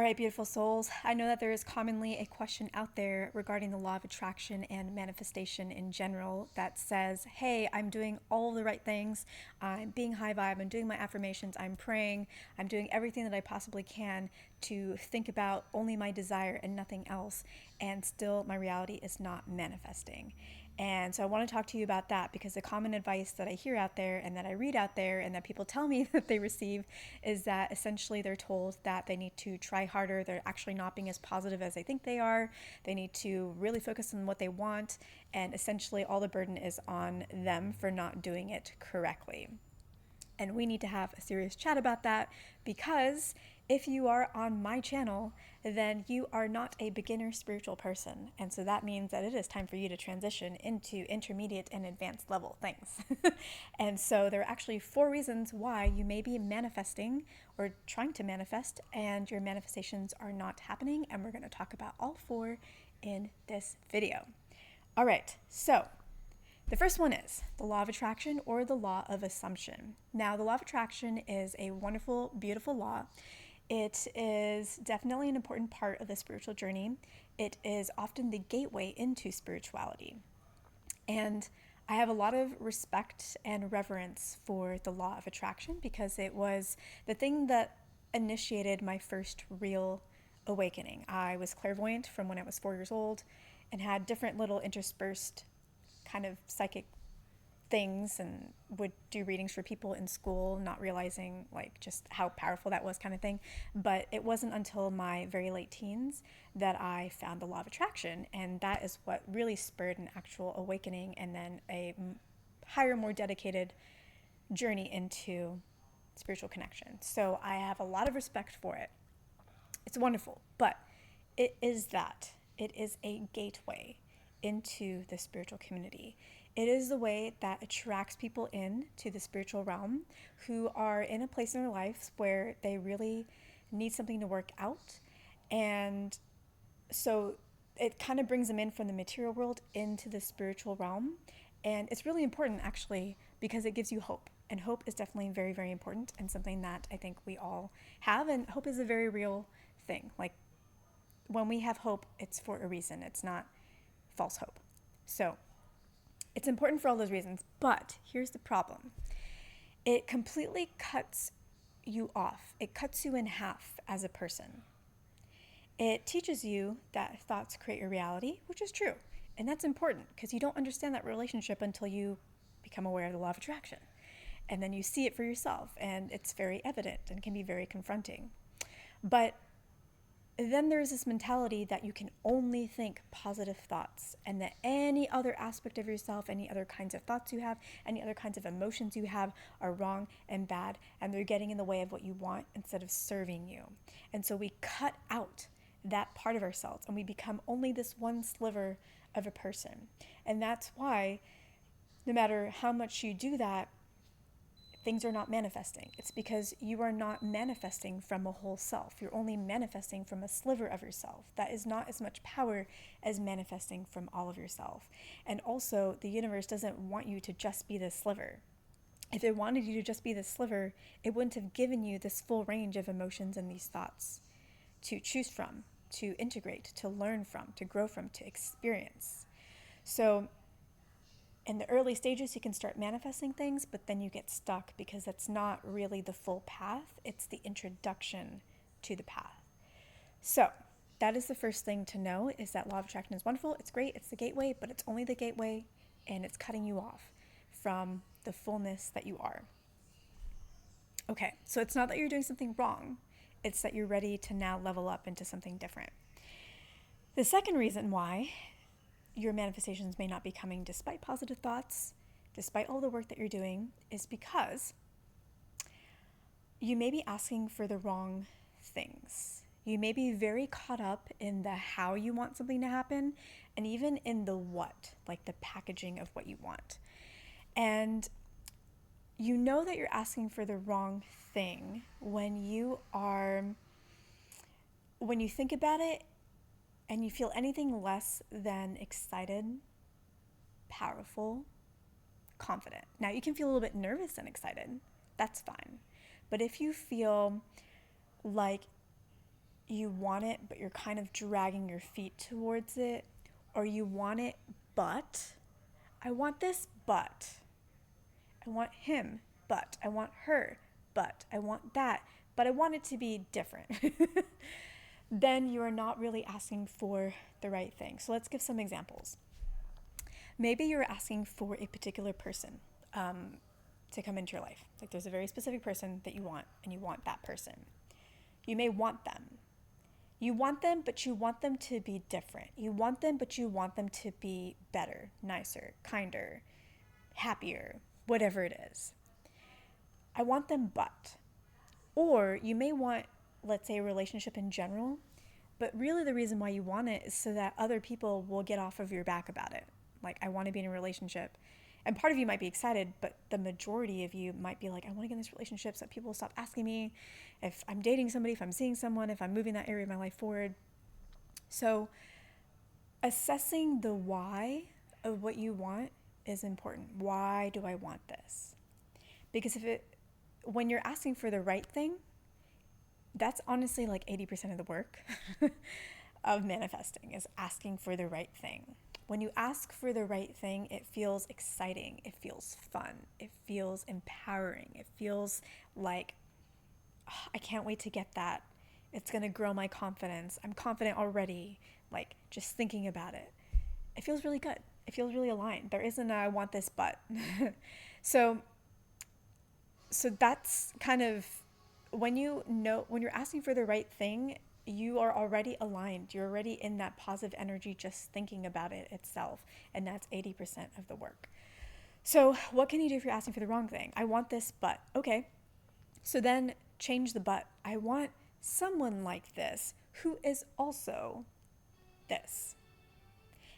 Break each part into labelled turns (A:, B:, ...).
A: right, beautiful souls. I know that there is commonly a question out there regarding the law of attraction and manifestation in general that says, hey, I'm doing all the right things. I'm being high vibe. I'm doing my affirmations. I'm praying. I'm doing everything that I possibly can to think about only my desire and nothing else. And still, my reality is not manifesting. And so I want to talk to you about that because the common advice that I hear out there and that I read out there and that people tell me that they receive is that essentially they're told that they need to try harder. They're actually not being as positive as they think they are. They need to really focus on what they want. And essentially all the burden is on them for not doing it correctly. And we need to have a serious chat about that because if you are on my channel, then you are not a beginner spiritual person. And so that means that it is time for you to transition into intermediate and advanced level things. And so there are actually 4 reasons why you may be manifesting or trying to manifest and your manifestations are not happening. And we're going to talk about all 4 in this video. All right, so the first one is the law of attraction or the law of assumption. Now, the law of attraction is a wonderful, beautiful law. It is definitely an important part of the spiritual journey. It is often the gateway into spirituality. And I have a lot of respect and reverence for the law of attraction because it was the thing that initiated my first real awakening. I was clairvoyant from when I was 4 years old and had different little interspersed kind of psychic things and would do readings for people in school, not realizing like just how powerful that was, kind of thing. But it wasn't until my very late teens that I found the law of attraction, and that is what really spurred an actual awakening and then a higher, more dedicated journey into spiritual connection. So I have a lot of respect for it. It's wonderful, but it is a gateway into the spiritual community. It is the way that attracts people in to the spiritual realm who are in a place in their lives where they really need something to work out. And so it kind of brings them in from the material world into the spiritual realm. And it's really important actually because it gives you hope. And hope is definitely very, very important and something that I think we all have. And hope is a very real thing. Like when we have hope, it's for a reason. It's not false hope. So it's important for all those reasons, but here's the problem. It completely cuts you off. It cuts you in half as a person. It teaches you that thoughts create your reality, which is true. And that's important because you don't understand that relationship until you become aware of the law of attraction. And then you see it for yourself, and it's very evident and can be very confronting. But then there's this mentality that you can only think positive thoughts and that any other aspect of yourself, any other kinds of thoughts you have, any other kinds of emotions you have are wrong and bad and they're getting in the way of what you want instead of serving you. And so we cut out that part of ourselves and we become only this one sliver of a person. And that's why no matter how much you do that, things are not manifesting. It's because you are not manifesting from a whole self. You're only manifesting from a sliver of yourself. That is not as much power as manifesting from all of yourself. And also, the universe doesn't want you to just be this sliver. If it wanted you to just be this sliver, it wouldn't have given you this full range of emotions and these thoughts to choose from, to integrate, to learn from, to grow from, to experience. So in the early stages, you can start manifesting things, but then you get stuck because that's not really the full path. It's the introduction to the path. So that is the first thing to know is that law of attraction is wonderful. It's great. It's the gateway, but it's only the gateway and it's cutting you off from the fullness that you are. Okay, so it's not that you're doing something wrong. It's that you're ready to now level up into something different. The second reason why your manifestations may not be coming despite positive thoughts, despite all the work that you're doing, is because you may be asking for the wrong things. You may be very caught up in the how you want something to happen and even in the what, like the packaging of what you want. And you know that you're asking for the wrong thing when you think about it and you feel anything less than excited, powerful, confident. Now, you can feel a little bit nervous and excited. That's fine. But if you feel like you want it, but you're kind of dragging your feet towards it, or you want it, but I want this, but I want him, but I want her, but I want that, but I want it to be different, then you are not really asking for the right thing. So let's give some examples. Maybe you're asking for a particular person to come into your life. Like there's a very specific person that you want, and you want that person. You may want them. You want them, but you want them to be different. You want them, but you want them to be better, nicer, kinder, happier, whatever it is. I want them, but. Or you may want, let's say, a relationship in general, but really the reason why you want it is so that other people will get off of your back about it. Like, I want to be in a relationship. And part of you might be excited, but the majority of you might be like, I want to get in this relationship so that people will stop asking me if I'm dating somebody, if I'm seeing someone, if I'm moving that area of my life forward. So assessing the why of what you want is important. Why do I want this? Because when you're asking for the right thing, that's honestly like 80% of the work of manifesting, is asking for the right thing. When you ask for the right thing, it feels exciting, it feels fun, it feels empowering, it feels like, oh, I can't wait to get that. It's going to grow my confidence. I'm confident already, like just thinking about it. It feels really good. It feels really aligned. There isn't a I want this but. so that's kind of when you're asking for the right thing, you are already aligned. You're already in that positive energy just thinking about it itself. And that's 80% of the work. So what can you do if you're asking for the wrong thing? I want this, but. Okay. So then change the but. I want someone like this who is also this.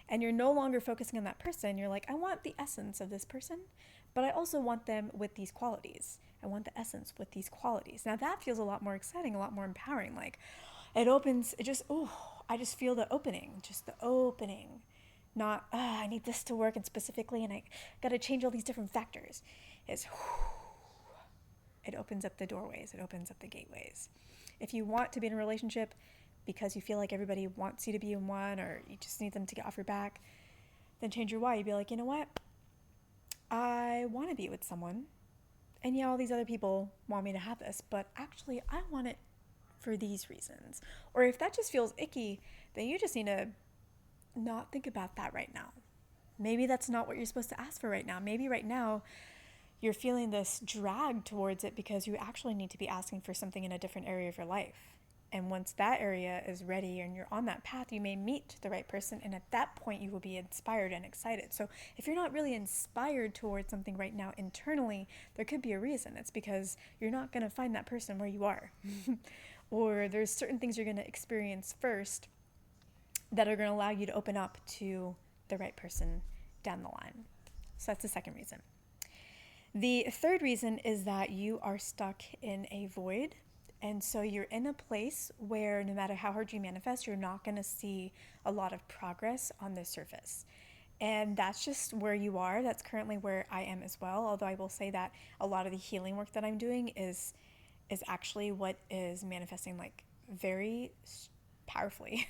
A: And you're no longer focusing on that person. You're like, I want the essence of this person, but I also want them with these qualities. I want the essence with these qualities. Now that feels a lot more exciting, a lot more empowering. Like I just feel the opening, just the opening. Not, I need this to work and specifically, and I got to change all these different factors. It opens up the doorways. It opens up the gateways. If you want to be in a relationship because you feel like everybody wants you to be in one, or you just need them to get off your back, then change your why. You'd be like, you know what? I want to be with someone, and yeah, all these other people want me to have this, but actually I want it for these reasons. Or if that just feels icky, then you just need to not think about that right now. Maybe that's not what you're supposed to ask for right now. Maybe right now you're feeling this drag towards it because you actually need to be asking for something in a different area of your life. And once that area is ready and you're on that path, you may meet the right person. And at that point, you will be inspired and excited. So if you're not really inspired towards something right now internally, there could be a reason. It's because you're not going to find that person where you are. Or there's certain things you're going to experience first that are going to allow you to open up to the right person down the line. So that's the second reason. The third reason is that you are stuck in a void. And so you're in a place where no matter how hard you manifest, you're not going to see a lot of progress on the surface. And that's just where you are. That's currently where I am as well. Although I will say that a lot of the healing work that I'm doing is actually what is manifesting like very powerfully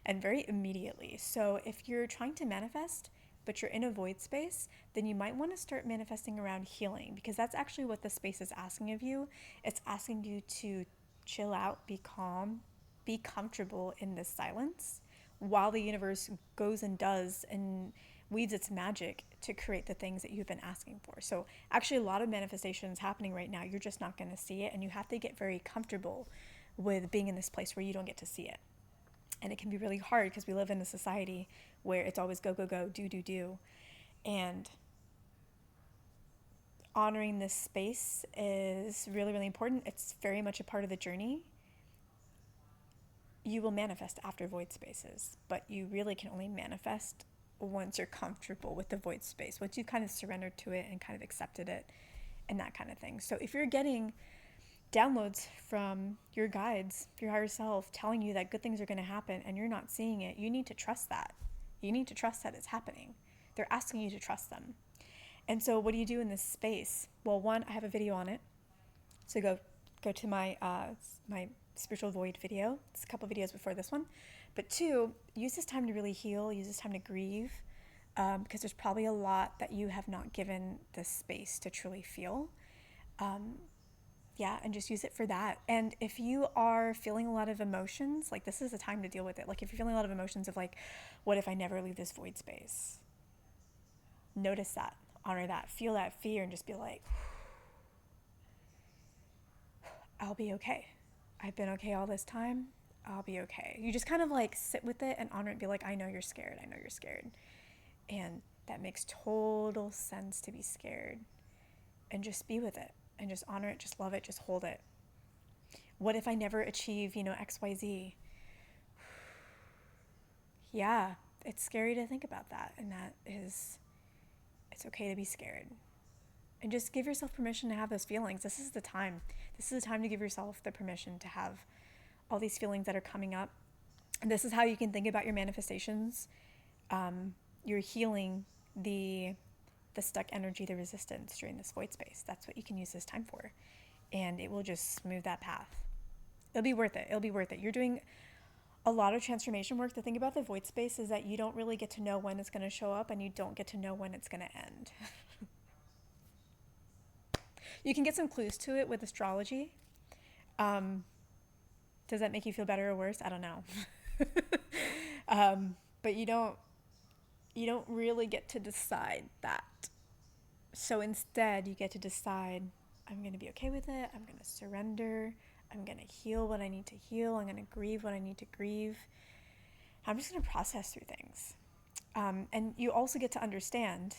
A: and very immediately. So if you're trying to manifest but you're in a void space, then you might want to start manifesting around healing, because that's actually what the space is asking of you. It's asking you to chill out, be calm, be comfortable in the silence while the universe goes and does and weaves its magic to create the things that you've been asking for. So actually a lot of manifestations happening right now, you're just not going to see it, and you have to get very comfortable with being in this place where you don't get to see it. And it can be really hard because we live in a society where it's always go, go, go, do, do, do. And honoring this space is really, really important. It's very much a part of the journey. You will manifest after void spaces, but you really can only manifest once you're comfortable with the void space, once you kind of surrendered to it and kind of accepted it and that kind of thing. So if you're getting downloads from your guides, your higher self, telling you that good things are going to happen and you're not seeing it, you need to trust that. You need to trust that it's happening. They're asking you to trust them. And so what do you do in this space? Well, one, I have a video on it. So go to my spiritual void video. It's a couple videos before this one. But 2, use this time to really heal, use this time to grieve, because there's probably a lot that you have not given the space to truly feel. Yeah, and just use it for that. And if you are feeling a lot of emotions, like, this is the time to deal with it. Like, if you're feeling a lot of emotions of like, what if I never leave this void space? Notice that, honor that, feel that fear, and just be like, I'll be okay. I've been okay all this time. I'll be okay. You just kind of like sit with it and honor it and be like, I know you're scared. I know you're scared. And that makes total sense to be scared. And just be with it and just honor it, just love it, just hold it. What if I never achieve, XYZ? Yeah, it's scary to think about that. And it's okay to be scared. And just give yourself permission to have those feelings. This is the time. This is the time to give yourself the permission to have all these feelings that are coming up. And this is how you can think about your manifestations. You're healing the stuck energy, the resistance during this void space. That's what you can use this time for. And it will just smooth that path. It'll be worth it. It'll be worth it. You're doing a lot of transformation work. The thing about the void space is that you don't really get to know when it's going to show up, and you don't get to know when it's going to end. You can get some clues to it with astrology. Does that make you feel better or worse? I don't know. But you don't really get to decide that. So instead, you get to decide, I'm going to be okay with it. I'm going to surrender. I'm going to heal what I need to heal. I'm going to grieve what I need to grieve. I'm just going to process through things. And you also get to understand,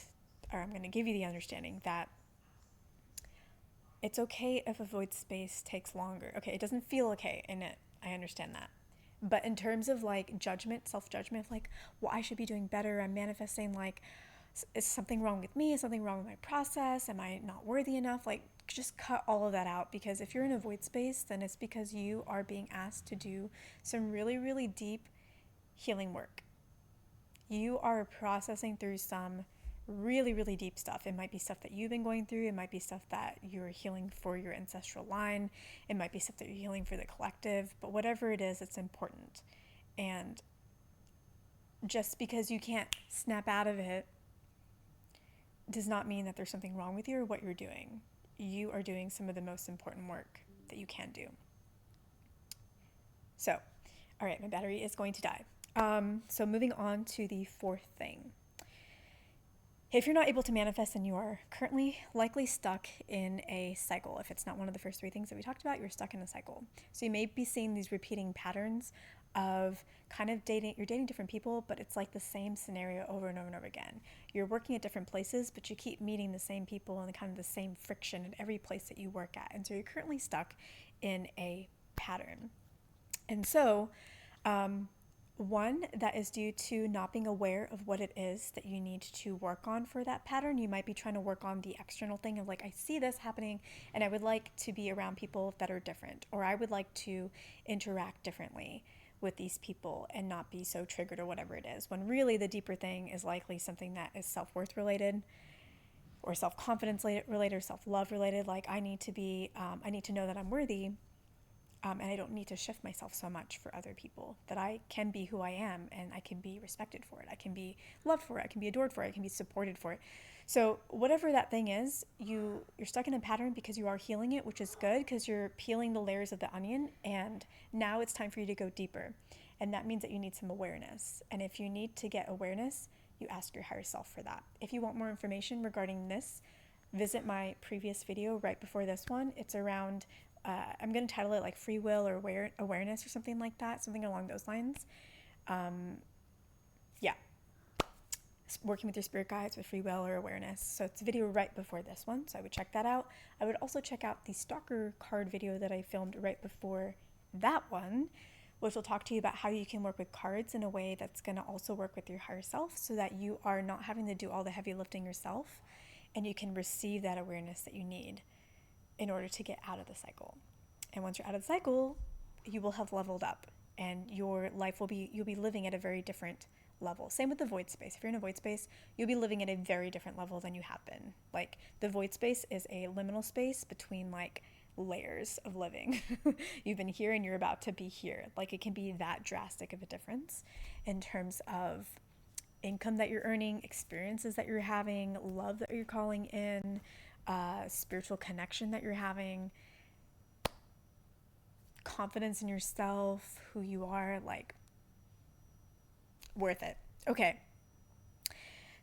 A: or I'm going to give you the understanding that it's okay if a void space takes longer. Okay, it doesn't feel okay in it. I understand that. But in terms of like judgment, self-judgment, like, well, I should be doing better. I'm manifesting, like, is something wrong with me? Is something wrong with my process? Am I not worthy enough? Like, just cut all of that out, because if you're in a void space, then it's because you are being asked to do some really, really deep healing work. You are processing through some really, really deep stuff. It might be stuff that you've been going through. It might be stuff that you're healing for your ancestral line. It might be stuff that you're healing for the collective. But whatever it is, it's important. And just because you can't snap out of it does not mean that there's something wrong with you or what you're doing. You are doing some of the most important work that you can do. So, all right, my battery is going to die. So moving on to the 4th thing. If you're not able to manifest, then you are currently likely stuck in a cycle. If it's not one of the first 3 things that we talked about, you're stuck in a cycle. So you may be seeing these repeating patterns of kind of you're dating different people, but it's like the same scenario over and over and over again. You're working at different places, but you keep meeting the same people and kind of the same friction at every place that you work at. And so you're currently stuck in a pattern. And so, one, that is due to not being aware of what it is that you need to work on for that pattern. You might be trying to work on the external thing of like, I see this happening and I would like to be around people that are different, or I would like to interact differently with these people and not be so triggered or whatever it is, when really the deeper thing is likely something that is self-worth related or self-confidence related or self-love related. Like, I need to know that I'm worthy. And I don't need to shift myself so much for other people, that I can be who I am and I can be respected for it. I can be loved for it. I can be adored for it. I can be supported for it. So whatever that thing is, you're stuck in a pattern because you are healing it, which is good, because you're peeling the layers of the onion, and now it's time for you to go deeper. And that means that you need some awareness. And if you need to get awareness, you ask your higher self for that. If you want more information regarding this, visit my previous video right before this one. It's around I'm going to title it like free will or awareness or something like that, something along those lines. Yeah. Working with your spirit guides with free will or awareness. So it's a video right before this one, so I would check that out. I would also check out the stalker card video that I filmed right before that one, which will talk to you about how you can work with cards in a way that's going to also work with your higher self, so that you are not having to do all the heavy lifting yourself, and you can receive that awareness that you need in order to get out of the cycle. And once you're out of the cycle, you will have leveled up, and your life you'll be living at a very different level. Same with the void space. If you're in a void space, you'll be living at a very different level than you have been. Like, the void space is a liminal space between like layers of living. You've been here and you're about to be here. Like, it can be that drastic of a difference in terms of income that you're earning, experiences that you're having, love that you're calling in, spiritual connection that you're having, confidence in yourself, who you are, like, worth it. Okay.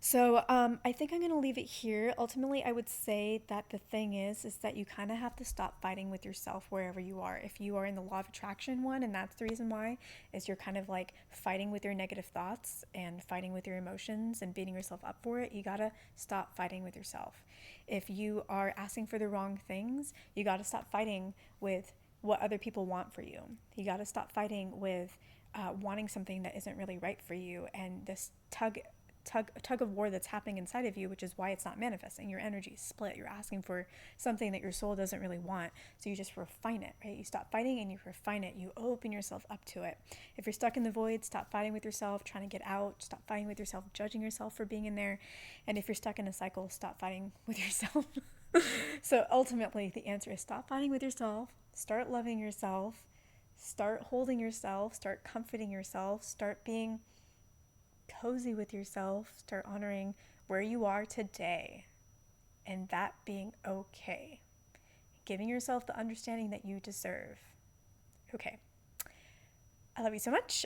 A: So I think I'm going to leave it here. Ultimately, I would say that the thing is that you kind of have to stop fighting with yourself wherever you are. If you are in the law of attraction one, and that's the reason why, is you're kind of like fighting with your negative thoughts and fighting with your emotions and beating yourself up for it, you got to stop fighting with yourself. If you are asking for the wrong things, you got to stop fighting with what other people want for you. You got to stop fighting with wanting something that isn't really right for you, and this tug of war that's happening inside of you, which is why it's not manifesting. Your energy is split. You're asking for something that your soul doesn't really want, so you just refine it, right? You stop fighting and you refine it. You open yourself up to it. If you're stuck in the void, stop fighting with yourself, trying to get out. Stop fighting with yourself, judging yourself for being in there. And if you're stuck in a cycle, stop fighting with yourself. So ultimately, the answer is stop fighting with yourself, start loving yourself, start holding yourself, start comforting yourself, start being cozy with yourself, start honoring where you are today and that being okay. Giving yourself the understanding that you deserve. Okay. I love you so much.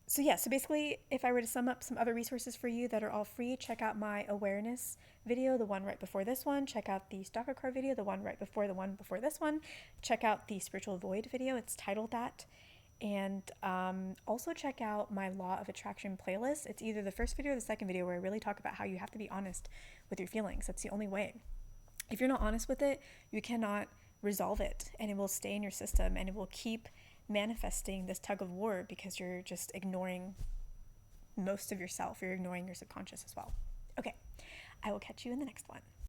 A: So basically, if I were to sum up some other resources for you that are all free, check out my awareness video, the one right before this one. Check out the stalker card video, the one right before the one before this one. Check out the spiritual void video. It's titled that. And also check out my law of attraction playlist. It's either the first video or the second video where I really talk about how you have to be honest with your feelings. That's the only way. If you're not honest with it, you cannot resolve it, and it will stay in your system, and it will keep manifesting this tug of war because you're just ignoring most of yourself. You're ignoring your subconscious as well. Okay, I will catch you in the next one.